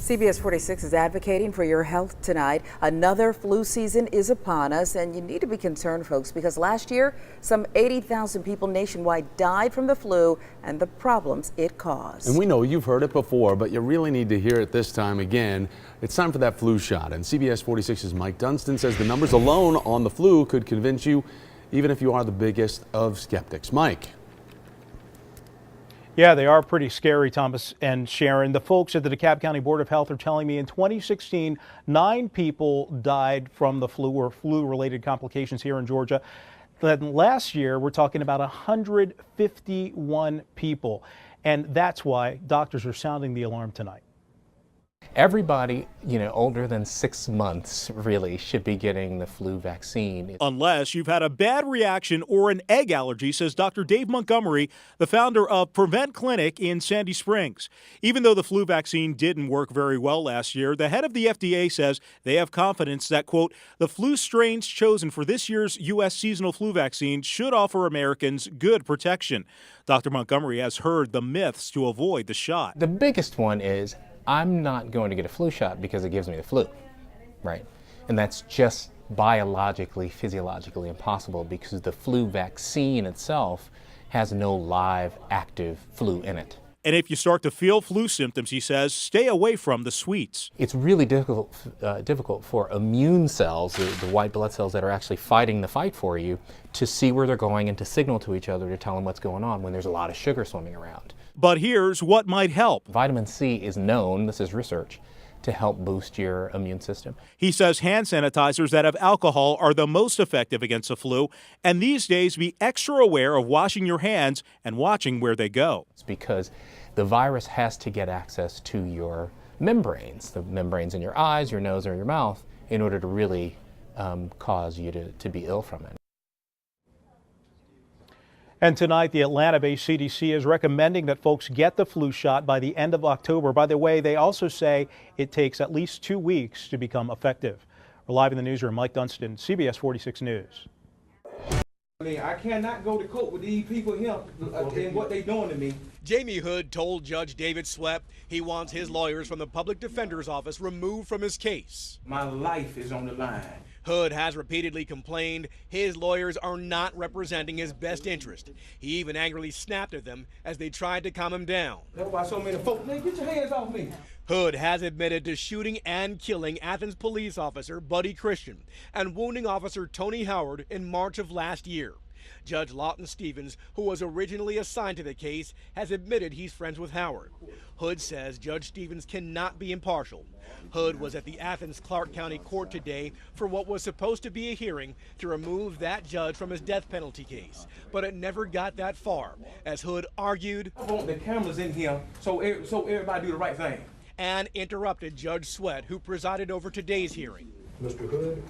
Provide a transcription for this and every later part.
CBS 46 is advocating for your health tonight. Another flu season is upon us, and you need to be concerned, folks, because last year, some 80,000 people nationwide died from the flu and the problems it caused. And we know you've heard it before, but you really need to hear it this time again. It's time for that flu shot, and CBS 46's Mike Dunstan says the numbers alone on the flu could convince you, even if you are the biggest of skeptics. Mike. Yeah, they are pretty scary, Thomas and Sharon. The folks at the DeKalb County Board of Health are telling me in 2016, 9 people died from the flu or flu-related complications here in Georgia. Then last year, we're talking about 151 people. And that's why doctors are sounding the alarm tonight. Everybody, older than 6 months really should be getting the flu vaccine. Unless you've had a bad reaction or an egg allergy, says Dr. Dave Montgomery, the founder of Prevent Clinic in Sandy Springs. Even though the flu vaccine didn't work very well last year, the head of the FDA says they have confidence that, quote, the flu strains chosen for this year's U.S. seasonal flu vaccine should offer Americans good protection. Dr. Montgomery has heard the myths to avoid the shot. The biggest one is, I'm not going to get a flu shot because it gives me the flu, right? And that's just biologically, physiologically impossible because the flu vaccine itself has no live, active flu in it. And if you start to feel flu symptoms, he says, stay away from the sweets. It's really difficult for immune cells, the white blood cells that are actually fighting the fight for you, to see where they're going and to signal to each other to tell them what's going on when there's a lot of sugar swimming around. But here's what might help. Vitamin C is known, this is research, to help boost your immune system. He says hand sanitizers that have alcohol are the most effective against the flu, and these days be extra aware of washing your hands and watching where they go. It's because the virus has to get access to your membranes, the membranes in your eyes, your nose, or your mouth, in order to really cause you to be ill from it. And tonight, the Atlanta-based CDC is recommending that folks get the flu shot by the end of October. By the way, they also say it takes at least 2 weeks to become effective. We're live in the newsroom. Mike Dunstan, CBS 46 News. I cannot go to court with these people here and what they doing to me. Jamie Hood told Judge David Sweat he wants his lawyers from the public defender's office removed from his case. My life is on the line. Hood has repeatedly complained his lawyers are not representing his best interest. He even angrily snapped at them as they tried to calm him down. That's why so many folks, man, get your hands off me. Hood has admitted to shooting and killing Athens police officer Buddy Christian and wounding officer Tony Howard in March of last year. Judge Lawton Stevens, who was originally assigned to the case, has admitted he's friends with Howard. Hood says Judge Stevens cannot be impartial. Hood was at the Athens Clark County Court today for what was supposed to be a hearing to remove that judge from his death penalty case. But it never got that far, as Hood argued, I want the cameras in here so everybody do the right thing. And interrupted Judge Sweat, who presided over today's hearing. Mr. Hood,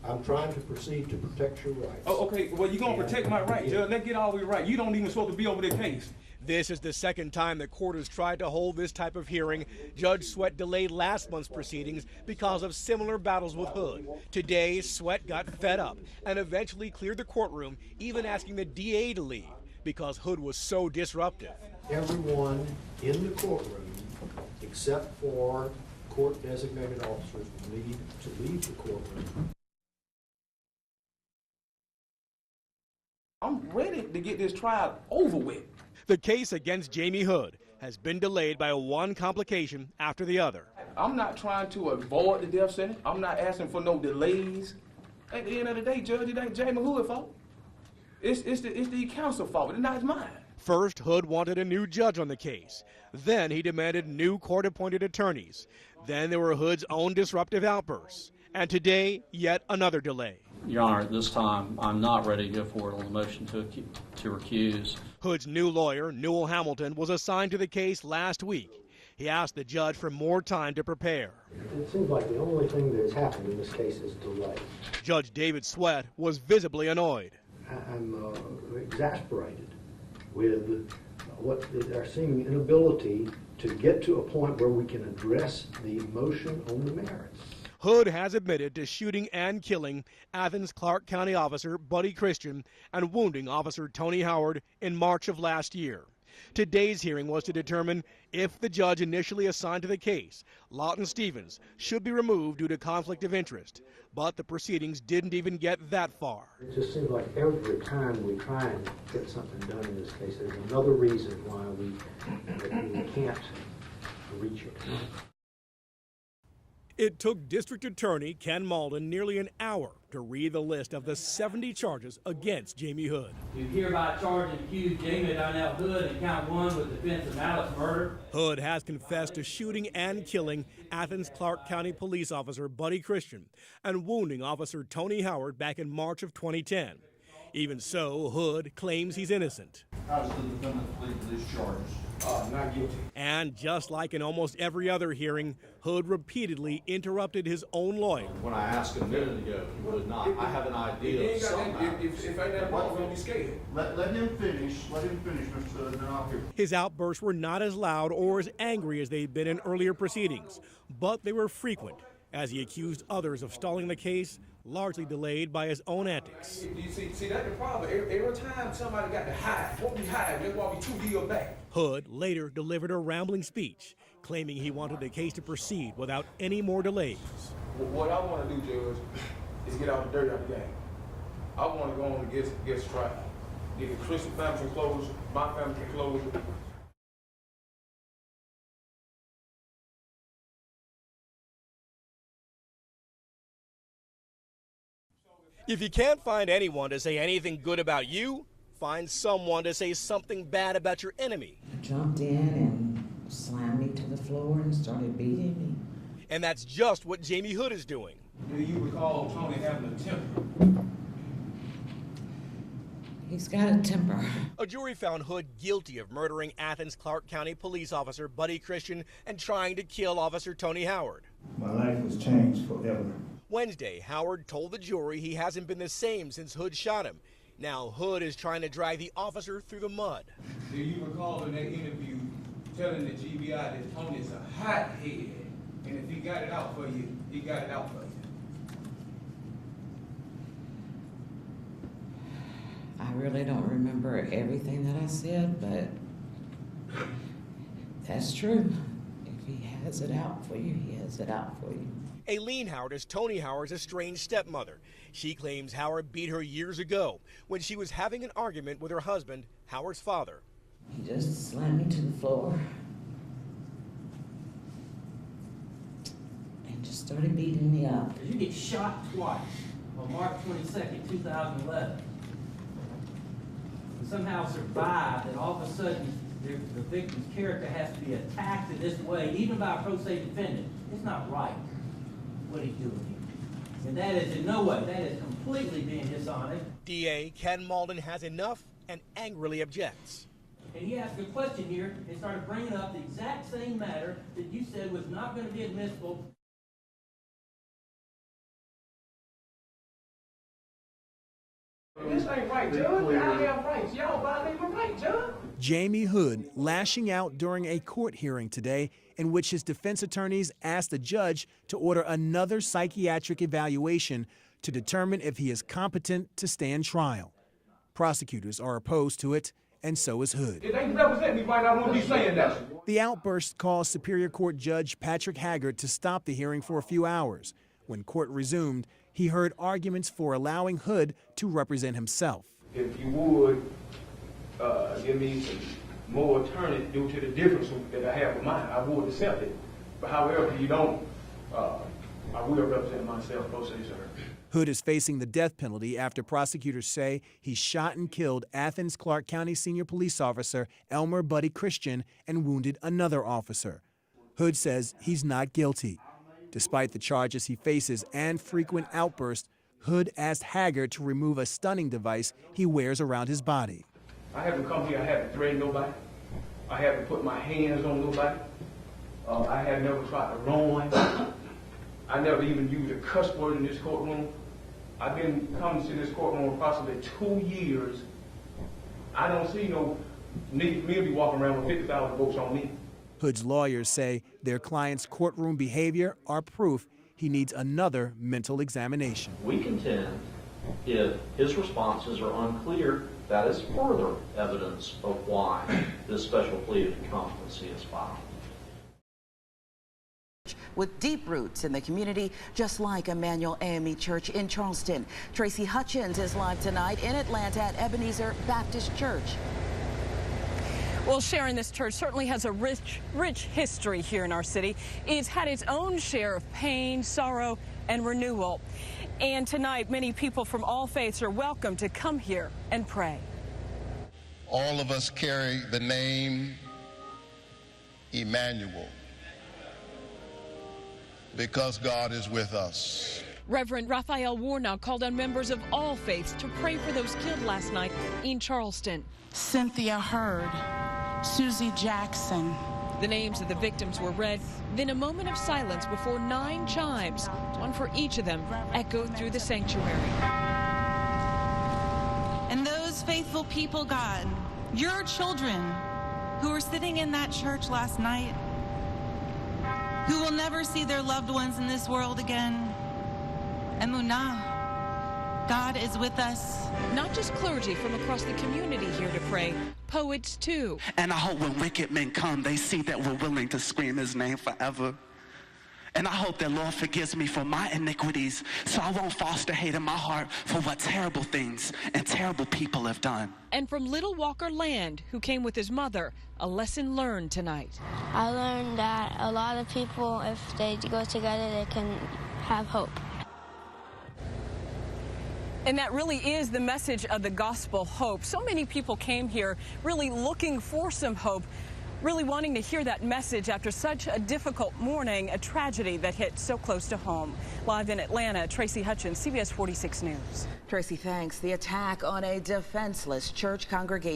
I'm trying to proceed to protect your rights. Oh, okay, well, you're going to protect my rights, Judge. Let's get all the way right. You don't even supposed to be over this case. This is the second time the court has tried to hold this type of hearing. Judge Sweat delayed last month's proceedings because of similar battles with Hood. Today, Sweat got fed up and eventually cleared the courtroom, even asking the DA to leave because Hood was so disruptive. Everyone in the courtroom, except for court-designated officers, need to leave the courtroom. I'm ready to get this trial over with. The case against Jamie Hood has been delayed by one complication after the other. I'm not trying to avoid the death sentence. I'm not asking for no delays. At the end of the day, Judge, it ain't Jamie Hood's fault. It's the council's fault. It's not mine. First, Hood wanted a new judge on the case. Then he demanded new court-appointed attorneys. Then there were Hood's own disruptive outbursts. And today, yet another delay. Your Honor, at this time, I'm not ready to go forward on the motion to recuse. Hood's new lawyer, Newell Hamilton, was assigned to the case last week. He asked the judge for more time to prepare. It seems like the only thing that has happened in this case is delay. Judge David Sweat was visibly annoyed. I'm exasperated with our seeming inability to get to a point where we can address the motion on the merits. Hood has admitted to shooting and killing Athens Clark County officer Buddy Christian and wounding officer Tony Howard in March of last year. Today's hearing was to determine if the judge initially assigned to the case, Lawton Stevens, should be removed due to conflict of interest. But the proceedings didn't even get that far. It just seems like every time we try and get something done in this case, there's another reason why we can't reach it. It took District Attorney Ken Malden nearly an hour to read the list of the 70 charges against Jamie Hood. You hereby charge and accuse Jamie Donnell Hood in count 1 with defense of malice murder. Hood has confessed to shooting and killing Athens Clarke County police officer Buddy Christian and wounding officer Tony Howard back in March of 2010. Even so, Hood claims he's innocent. How does the defendant plead to these charges? Not guilty. And just like in almost every other hearing, Hood repeatedly interrupted his own lawyer. When I asked a minute ago, he would not. I have an idea of some If ain't that wrong, don't be scared. Let him finish. Let him finish, Mr. Hood, then I'll hear. His outbursts were not as loud or as angry as they'd been in earlier proceedings, but they were frequent as he accused others of stalling the case, largely delayed by his own antics. You see, that's the problem. Every time somebody got to hide, what we hide, that's why we 2 years back. Hood later delivered a rambling speech, claiming he wanted the case to proceed without any more delays. What I want to do, Judge, is get out the dirt out of the game. I want to go on and get trial. Get the Christian family some closure, my family some closure. If you can't find anyone to say anything good about you, find someone to say something bad about your enemy. Jumped in and slammed me to the floor and started beating me. And that's just what Jamie Hood is doing. Do you recall Tony having a temper? He's got a temper. A jury found Hood guilty of murdering Athens Clarke County police officer Buddy Christian and trying to kill officer Tony Howard. My life was changed forever. Wednesday, Howard told the jury he hasn't been the same since Hood shot him. Now Hood is trying to drag the officer through the mud. Do you recall in that interview telling the GBI that Tony's a hot head, and if he got it out for you, he got it out for you? I really don't remember everything that I said, but that's true. If he has it out for you, he has it out for you. Aileen Howard is Tony Howard's estranged stepmother. She claims Howard beat her years ago when she was having an argument with her husband, Howard's father. He just slammed me to the floor and just started beating me up. You get shot twice on March 22nd, 2011. And somehow survived, and all of a sudden the victim's character has to be attacked in this way, even by a pro se defendant. It's not right what he's doing here. And that is in no way, that is completely being dishonest. DA Ken Malden has enough and angrily objects. And he asked a question here and started bringing up the exact same matter that you said was not going to be admissible. This ain't right, Judge. Y'all have rights. Y'all violate my rights, Judge. Jamie Hood lashing out during a court hearing today in which his defense attorneys asked the judge to order another psychiatric evaluation to determine if he is competent to stand trial. Prosecutors are opposed to it, and so is Hood. If they represent me right, I won't be saying that. The outburst caused Superior Court Judge Patrick Haggard to stop the hearing for a few hours. When court resumed, he heard arguments for allowing Hood to represent himself. If you would give me some more attorney due to the difference that I have with mine, I would accept it. But however, if you don't, I will represent myself, pro se, sir. Hood is facing the death penalty after prosecutors say he shot and killed Athens Clarke County senior police officer Elmer Buddy Christian and wounded another officer. Hood says he's not guilty. Despite the charges he faces and frequent outbursts, Hood asked Haggard to remove a stunning device he wears around his body. I haven't come here, I haven't threatened nobody. I haven't put my hands on nobody. I have never tried to wrong. I never even used a cuss word in this courtroom. I've been coming to this courtroom approximately 2 years. I don't see no need for me to be walking around with 50,000 votes on me. Hood's lawyers say their client's courtroom behavior are proof he needs another mental examination. We contend if his responses are unclear that is further evidence of why this special plea of incompetency is filed. With deep roots in the community, just like Emmanuel AME Church in Charleston. Tracy Hutchins is live tonight in Atlanta at Ebenezer Baptist Church. Well, Sharon, this church certainly has a rich history here in our city. It's had its own share of pain, sorrow, and renewal. And tonight, many people from all faiths are welcome to come here and pray. All of us carry the name Emmanuel, because God is with us. Reverend Raphael Warnock called on members of all faiths to pray for those killed last night in Charleston. Cynthia Hurd, Susie Jackson. The names of the victims were read, then a moment of silence before 9 chimes, one for each of them, echoed through the sanctuary. And those faithful people, God, your children who were sitting in that church last night, who will never see their loved ones in this world again. Emunah, God is with us. Not just clergy from across the community here to pray, poets too. And I hope when wicked men come, they see that we're willing to scream his name forever. And I hope that Lord forgives me for my iniquities, so I won't foster hate in my heart for what terrible things and terrible people have done. And from Little Walker Land, who came with his mother, a lesson learned tonight. I learned that a lot of people, if they go together, they can have hope. And that really is the message of the gospel, hope. So many people came here really looking for some hope, really wanting to hear that message after such a difficult morning, a tragedy that hit so close to home. Live in Atlanta, Tracy Hutchins, CBS 46 News. Tracy, thanks. The attack on a defenseless church congregation